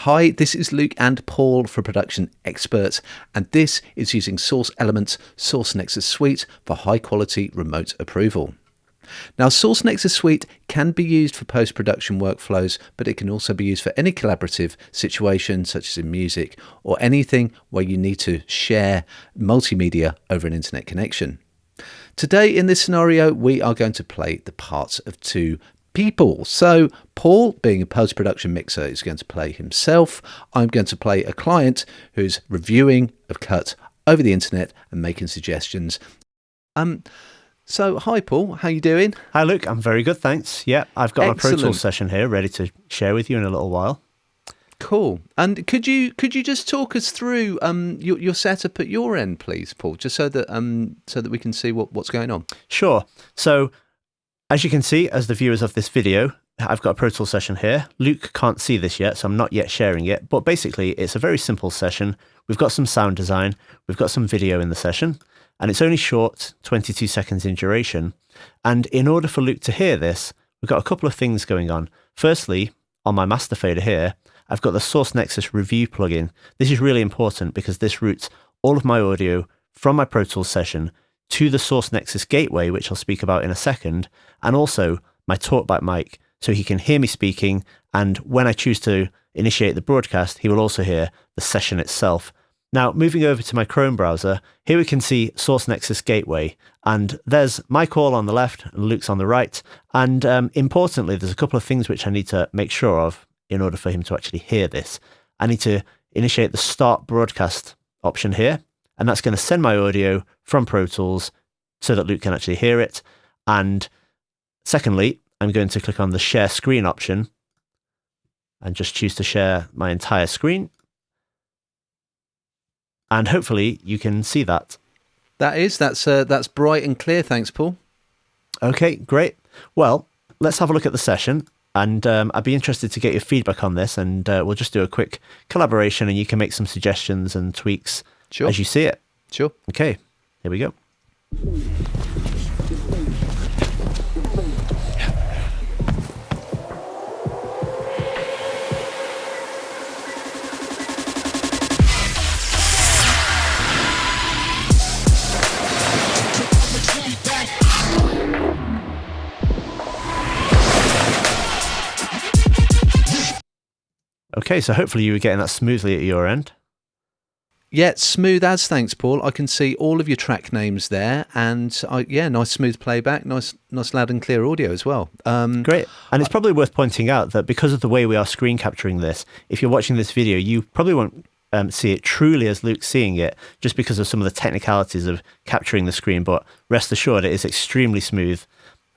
Hi, this is Luke and Paul for Production Experts, and this is using Source Elements Source-Nexus Suite for high-quality remote approval. Now, Source-Nexus Suite can be used for post-production workflows, but it can also be used for any collaborative situation, such as in music, or anything where you need to share multimedia over an internet connection. Today, in this scenario, we are going to play the parts of two people. So Paul, being a post-production mixer, is going to play himself. I'm going to play a client who's reviewing a cut over the internet and making suggestions. So hi Paul, how you doing? Hi Luke, I'm very good, thanks. Yeah, I've got Excellent. my Pro Tools session here ready to share with you in a little while. Cool. And could you just talk us through your setup at your end, please, Paul, just so that we can see what's going on? Sure. So as you can see, as the viewers of this video, I've got a Pro Tools session here. Luke can't see this yet, so I'm not yet sharing it. But basically, it's a very simple session. We've got some sound design. We've got some video in the session. And it's only short, 22 seconds in duration. And in order for Luke to hear this, we've got a couple of things going on. Firstly, on my master fader here, I've got the Source-Nexus Review plugin. This is really important because this routes all of my audio from my Pro Tools session to the Source-Nexus gateway, which I'll speak about in a second, and also my talkback mic, so he can hear me speaking, and when I choose to initiate the broadcast, he will also hear the session itself. Now, moving over to my Chrome browser, here we can see Source-Nexus Gateway, and there's my call on the left and Luke's on the right, and importantly, there's a couple of things which I need to make sure of in order for him to actually hear this. I need to initiate the Start Broadcast option here, and that's going to send my audio from Pro Tools so that Luke can actually hear it. And secondly, I'm going to click on the Share Screen option and just choose to share my entire screen. And hopefully you can see that. That's bright and clear. Thanks, Paul. Okay, great. Well, let's have a look at the session. And I'd be interested to get your feedback on this. And we'll just do a quick collaboration and you can make some suggestions and tweaks as you see it. Sure. Okay, here we go. Okay, so hopefully you were getting that smoothly at your end. Yeah, smooth as, thanks, Paul. I can see all of your track names there, and nice smooth playback, nice loud and clear audio as well. Great. And it's probably worth pointing out that because of the way we are screen capturing this, if you're watching this video, you probably won't see it truly as Luke's seeing it, just because of some of the technicalities of capturing the screen. But rest assured, it is extremely smooth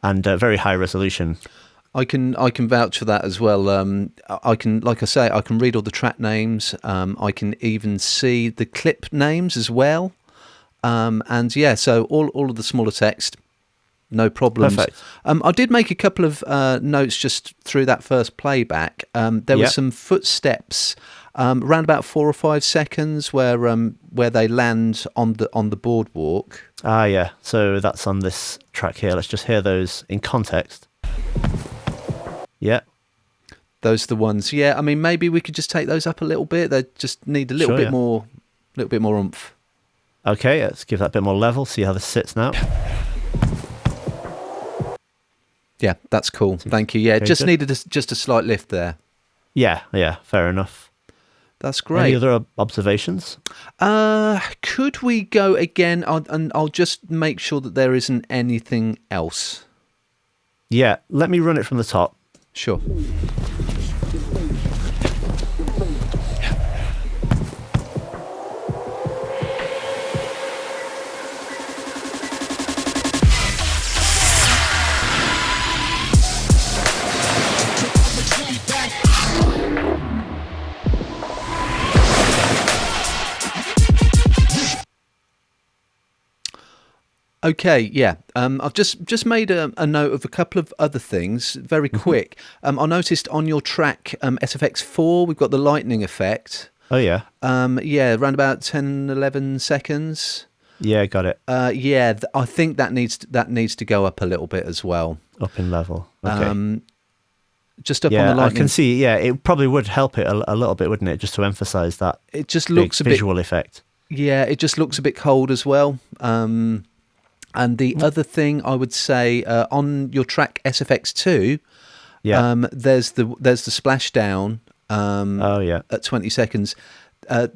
and very high resolution. I can vouch for that as well. I can read all the track names. I can even see the clip names as well. So all of the smaller text, no problems. Perfect. I did make a couple of notes just through that first playback. There were some footsteps around about 4 or 5 seconds where they land on the boardwalk. Ah, yeah. So that's on this track here. Let's just hear those in context. Yeah. Those are the ones. Yeah, I mean, maybe we could just take those up a little bit. They just need a little bit more oomph. Okay, let's give that a bit more level, see how this sits now. Yeah, that's cool. Thank you. Yeah, just needed just a slight lift there. Yeah, fair enough. That's great. Any other observations? Could we go again? I'll just make sure that there isn't anything else. Yeah, let me run it from the top. Sure. Okay, yeah. I've just made a note of a couple of other things, very quick. I noticed on your track SFX4, we've got the lightning effect. Oh, yeah. Around about 10, 11 seconds. Yeah, got it. I think that needs to go up a little bit as well. Up in level. Okay. just up on Yeah, the I lightning. can see. Yeah, it probably would help it a little bit, wouldn't it? Just to emphasize that It just big looks a bit, visual effect. yeah, it just looks a bit cold as well. And the other thing I would say, on your track SFX2, Yeah. there's the splashdown Oh, yeah. at 20 seconds.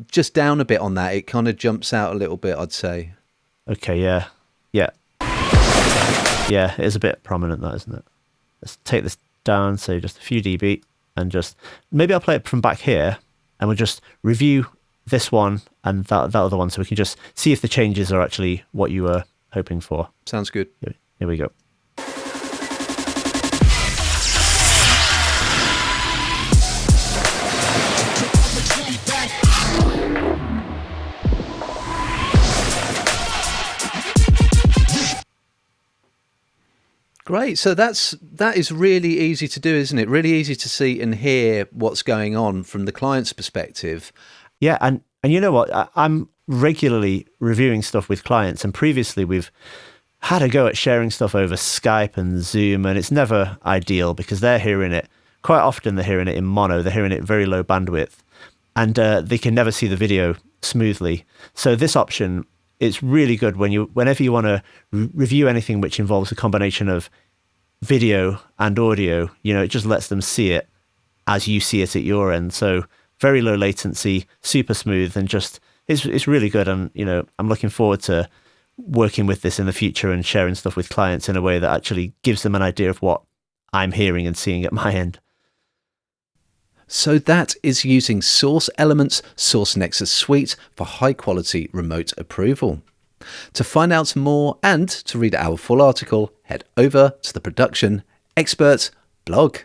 Just down a bit on that, it kind of jumps out a little bit, I'd say. Okay, yeah. Yeah. Yeah, it is a bit prominent, that, isn't it? Let's take this down, say just a few dB, and just maybe I'll play it from back here, and we'll just review this one and that other one, so we can just see if the changes are actually what you were hoping for. Sounds good. Here we go. Great. So that is really easy to do, isn't it? Really easy to see and hear what's going on from the client's perspective. Yeah, and you know what? I'm regularly reviewing stuff with clients, and previously we've had a go at sharing stuff over Skype and Zoom, and it's never ideal because they're hearing it. Quite often they're hearing it in mono, they're hearing it very low bandwidth, and they can never see the video smoothly. So this option, it's really good whenever you want to review anything which involves a combination of video and audio. You know, it just lets them see it as you see it at your end. So very low latency, super smooth, and just it's really good. And you know, I'm looking forward to working with this in the future and sharing stuff with clients in a way that actually gives them an idea of what I'm hearing and seeing at my end. So that is using Source Elements Source-Nexus Suite for high quality remote approval. To find out more and to read our full article, head over to the Production Expert blog.